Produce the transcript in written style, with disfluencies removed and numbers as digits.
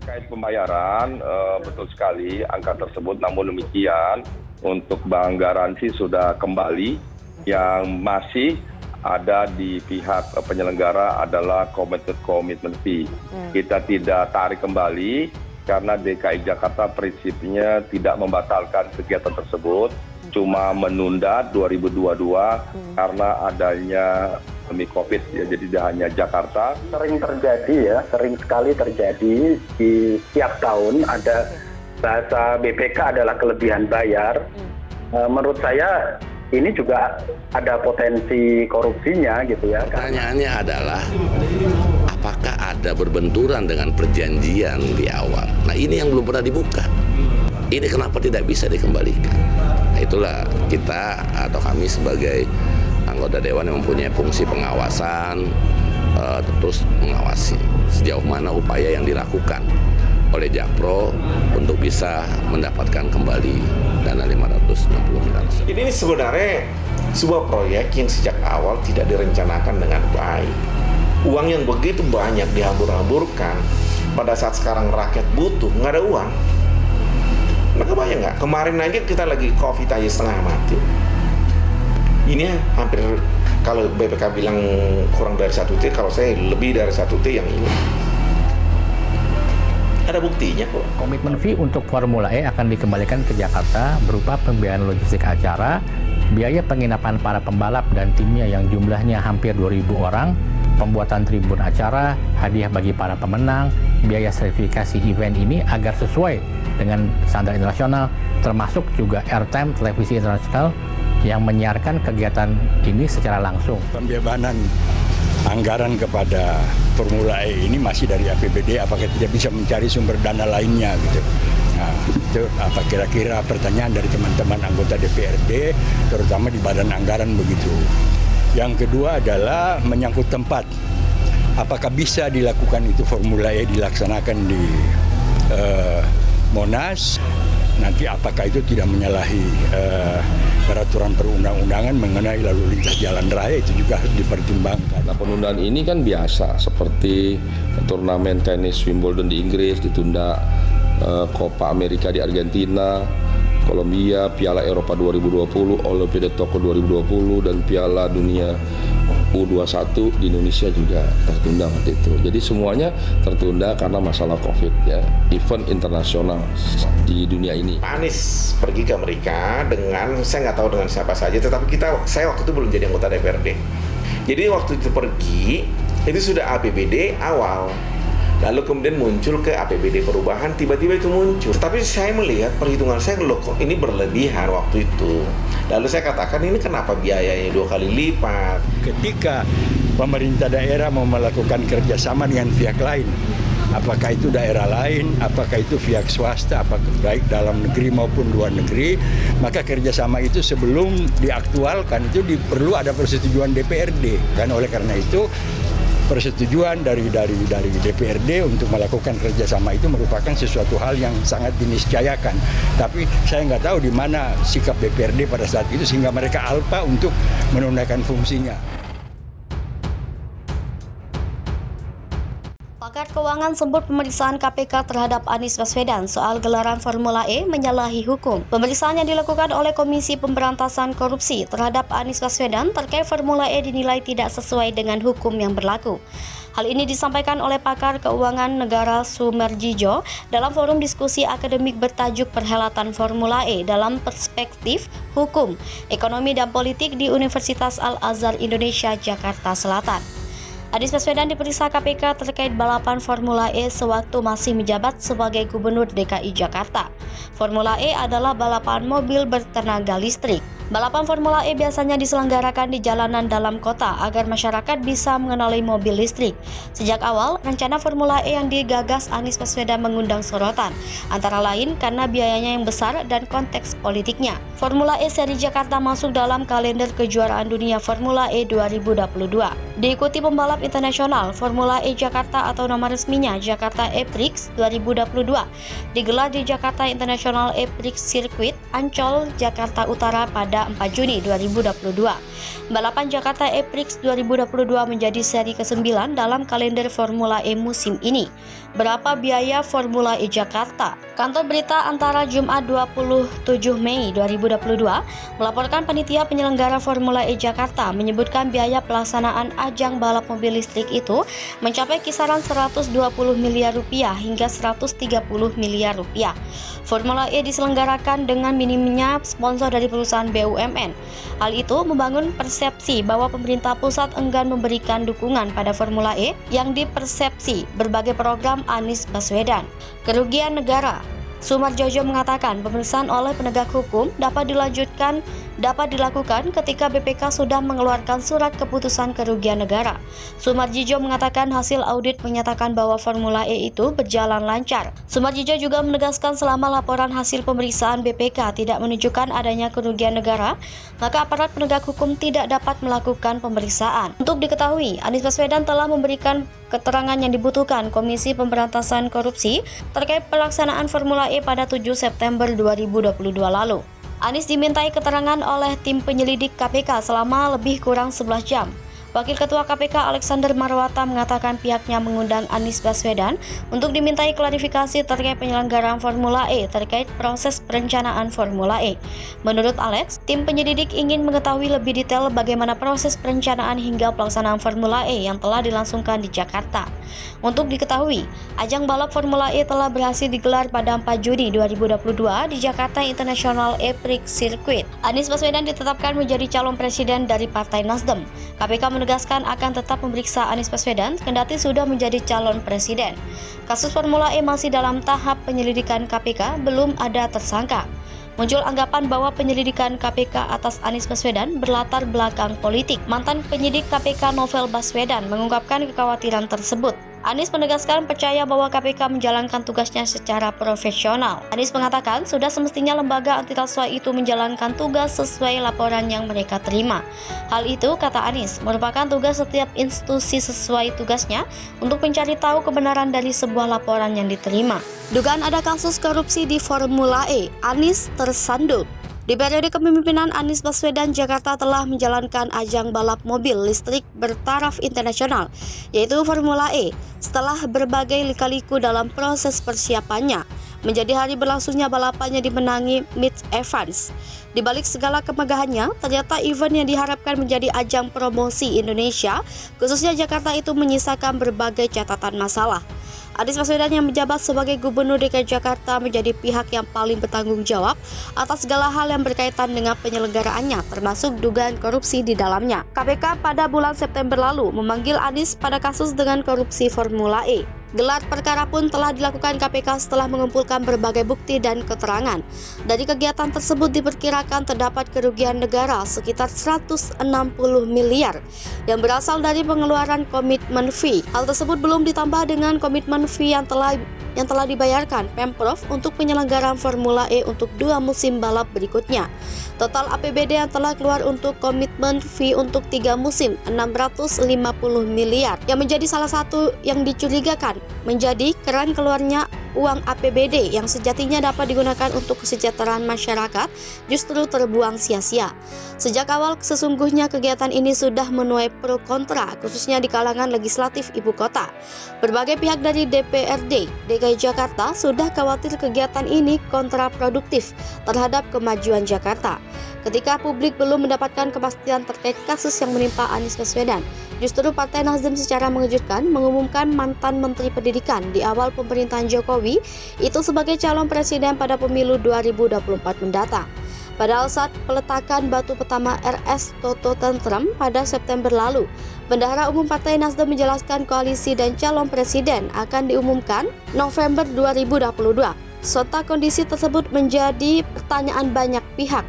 Terkait pembayaran, betul sekali angka tersebut, namun demikian untuk bank garansi sudah kembali. Yang masih ada di pihak penyelenggara adalah commitment fee. Kita tidak tarik kembali karena DKI Jakarta prinsipnya tidak membatalkan kegiatan tersebut, cuma menunda 2022 karena adanya pandemi COVID ya, jadi tidak hanya Jakarta. Sering terjadi ya, sering sekali terjadi di tiap tahun ada bahasa BPK adalah kelebihan bayar. Menurut saya ini juga ada potensi korupsinya gitu ya. Pertanyaannya adalah apakah ada berbenturan dengan perjanjian di awal? Nah ini yang belum pernah dibuka. Ini kenapa tidak bisa dikembalikan? Nah itulah kita atau kami sebagai anggota dewan yang mempunyai fungsi pengawasan terus mengawasi sejauh mana upaya yang dilakukan oleh Jakpro untuk bisa mendapatkan kembali dana 560 miliar. Jadi ini sebenarnya sebuah proyek yang sejak awal tidak direncanakan dengan baik. Uang yang begitu banyak dihambur-hamburkan pada saat sekarang rakyat butuh, nggak ada uang. Nah kebayang nggak? Kemarin aja kita lagi COVID aja setengah mati. Ini hampir, kalau BPK bilang kurang dari 1 T, kalau saya lebih dari 1 T yang ini. Ada buktinya kok. Komitmen fee untuk Formula E akan dikembalikan ke Jakarta berupa pembiayaan logistik acara, biaya penginapan para pembalap dan timnya yang jumlahnya hampir 2.000 orang, pembuatan tribun acara, hadiah bagi para pemenang, biaya sertifikasi event ini agar sesuai dengan standar internasional, termasuk juga airtime televisi internasional yang menyiarkan kegiatan ini secara langsung. Pembebanan anggaran kepada Formula E ini masih dari APBD, apakah tidak bisa mencari sumber dana lainnya gitu. Nah, itu apa kira-kira pertanyaan dari teman-teman anggota DPRD, terutama di badan anggaran begitu. Yang kedua adalah menyangkut tempat. Apakah bisa dilakukan itu Formula E dilaksanakan di Monas? Nanti apakah itu tidak menyalahi peraturan perundang-undangan mengenai lalu lintas jalan raya, itu juga harus dipertimbangkan. Nah, penundaan ini kan biasa, seperti turnamen tenis Wimbledon di Inggris ditunda, Copa America di Argentina, Kolombia, Piala Eropa 2020, Olimpiade Tokyo 2020, dan Piala Dunia U21 di Indonesia juga tertunda waktu itu. Jadi semuanya tertunda karena masalah COVID ya, event internasional di dunia ini. Pak Anies pergi ke Amerika dengan, saya nggak tahu dengan siapa saja, tetapi saya waktu itu belum jadi anggota DPRD. Jadi waktu itu pergi, itu sudah APBD awal. Lalu kemudian muncul ke APBD perubahan, tiba-tiba itu muncul. Tapi saya melihat perhitungan saya, loh kok ini berlebihan waktu itu. Lalu saya katakan ini kenapa biayanya 2 kali lipat. Ketika pemerintah daerah mau melakukan kerjasama dengan pihak lain, apakah itu daerah lain, apakah itu pihak swasta, apakah baik dalam negeri maupun luar negeri, maka kerjasama itu sebelum diaktualkan itu perlu ada persetujuan DPRD. Dan oleh karena itu persetujuan dari DPRD untuk melakukan kerjasama itu merupakan sesuatu hal yang sangat diniscayakan. Tapi saya nggak tahu di mana sikap DPRD pada saat itu sehingga mereka alpa untuk menunaikan fungsinya. Pakar keuangan sebut pemeriksaan KPK terhadap Anies Baswedan soal gelaran Formula E menyalahi hukum. Pemeriksaan yang dilakukan oleh Komisi Pemberantasan Korupsi terhadap Anies Baswedan terkait Formula E dinilai tidak sesuai dengan hukum yang berlaku. Hal ini disampaikan oleh pakar keuangan negara Sumerjijo dalam forum diskusi akademik bertajuk Perhelatan Formula E dalam Perspektif Hukum, Ekonomi dan Politik di Universitas Al-Azhar Indonesia, Jakarta Selatan. Anies Baswedan diperiksa KPK terkait balapan Formula E sewaktu masih menjabat sebagai Gubernur DKI Jakarta. Formula E adalah balapan mobil bertenaga listrik. Balapan Formula E biasanya diselenggarakan di jalanan dalam kota agar masyarakat bisa mengenali mobil listrik. Sejak awal, rencana Formula E yang digagas Anies Baswedan mengundang sorotan, antara lain karena biayanya yang besar dan konteks politiknya. Formula E seri Jakarta masuk dalam kalender kejuaraan dunia Formula E 2022. Diikuti pembalap internasional, Formula E Jakarta atau nama resminya Jakarta E-Prix 2022 digelar di Jakarta International E-Prix Circuit, Ancol, Jakarta Utara pada 4 Juni 2022. Balapan Jakarta E-Prix 2022 menjadi seri ke-9 dalam kalender Formula E musim ini. berapa biaya Formula E Jakarta. Kantor berita Antara Jumat 27 Mei 2022 melaporkan panitia penyelenggara Formula E Jakarta menyebutkan biaya pelaksanaan ajang balap mobil listrik itu mencapai kisaran 120 miliar rupiah hingga 130 miliar rupiah. Formula E diselenggarakan dengan minimnya sponsor dari perusahaan BUMN. Hal itu membangun persepsi bahwa pemerintah pusat enggan memberikan dukungan pada Formula E yang dipersepsi berbagai program Anies Baswedan. Kerugian negara. Sumarjojo mengatakan pemeriksaan oleh penegak hukum dapat dilakukan ketika BPK sudah mengeluarkan surat keputusan kerugian negara. Sumarjojo mengatakan hasil audit menyatakan bahwa Formula E itu berjalan lancar. Sumarjojo juga menegaskan selama laporan hasil pemeriksaan BPK tidak menunjukkan adanya kerugian negara, maka aparat penegak hukum tidak dapat melakukan pemeriksaan. Untuk diketahui, Anies Baswedan telah memberikan keterangan yang dibutuhkan Komisi Pemberantasan Korupsi terkait pelaksanaan Formula E pada 7 September 2022 lalu. Anies dimintai keterangan oleh tim penyelidik KPK selama lebih kurang 11 jam. Wakil Ketua KPK Alexander Marwata mengatakan pihaknya mengundang Anies Baswedan untuk dimintai klarifikasi terkait penyelenggaraan Formula E terkait proses perencanaan Formula E. Menurut Alex, tim penyelidik ingin mengetahui lebih detail bagaimana proses perencanaan hingga pelaksanaan Formula E yang telah dilangsungkan di Jakarta. Untuk diketahui, ajang balap Formula E telah berhasil digelar pada 4 Juni 2022 di Jakarta International E-Prix Circuit. Anies Baswedan ditetapkan menjadi calon presiden dari Partai Nasdem. KPK menegaskan akan tetap memeriksa Anies Baswedan kendati sudah menjadi calon presiden. Kasus Formula E masih dalam tahap penyelidikan KPK, belum ada tersangka. Muncul anggapan bahwa penyelidikan KPK atas Anies Baswedan berlatar belakang politik. Mantan penyidik KPK Novel Baswedan mengungkapkan kekhawatiran tersebut. Anies menegaskan percaya bahwa KPK menjalankan tugasnya secara profesional. Anies mengatakan sudah semestinya lembaga antirasuah itu menjalankan tugas sesuai laporan yang mereka terima. Hal itu, kata Anies, merupakan tugas setiap institusi sesuai tugasnya untuk mencari tahu kebenaran dari sebuah laporan yang diterima. Dugaan ada kasus korupsi di Formula E, Anies tersandung. Di periode kepemimpinan Anies Baswedan, Jakarta telah menjalankan ajang balap mobil listrik bertaraf internasional, yaitu Formula E, setelah berbagai lika-liku dalam proses persiapannya. Menjadi hari berlangsungnya balapannya dimenangi Mitch Evans. Di balik segala kemegahannya, ternyata event yang diharapkan menjadi ajang promosi Indonesia, khususnya Jakarta itu menyisakan berbagai catatan masalah. Anies Baswedan yang menjabat sebagai Gubernur DKI Jakarta menjadi pihak yang paling bertanggung jawab atas segala hal yang berkaitan dengan penyelenggaraannya, termasuk dugaan korupsi di dalamnya. KPK pada bulan September lalu memanggil Anies pada kasus dengan korupsi Formula E. Gelar perkara pun telah dilakukan KPK setelah mengumpulkan berbagai bukti dan keterangan. Dari kegiatan tersebut diperkirakan terdapat kerugian negara sekitar 160 miliar yang berasal dari pengeluaran komitmen fee. Hal tersebut belum ditambah dengan komitmen fee yang telah dibayarkan Pemprov untuk penyelenggaraan Formula E untuk 2 musim balap berikutnya. Total APBD yang telah keluar untuk komitmen fee untuk 3 musim 650 miliar, yang menjadi salah satu yang dicurigakan menjadi keran keluarnya uang APBD yang sejatinya dapat digunakan untuk kesejahteraan masyarakat justru terbuang sia-sia. Sejak awal sesungguhnya kegiatan ini sudah menuai pro kontra, khususnya di kalangan legislatif ibu kota. Berbagai pihak dari DPRD DKI Jakarta sudah khawatir kegiatan ini kontraproduktif terhadap kemajuan Jakarta. Ketika publik belum mendapatkan kepastian terkait kasus yang menimpa Anies Baswedan, justru Partai Nasdem secara mengejutkan mengumumkan mantan Menteri Pendidikan di awal pemerintahan Jokowi itu sebagai calon presiden pada pemilu 2024 mendatang. Padahal saat peletakan batu pertama RS Toto Tentrem pada September lalu, Bendahara Umum Partai Nasdem menjelaskan koalisi dan calon presiden akan diumumkan November 2022. Sontak kondisi tersebut menjadi pertanyaan banyak pihak.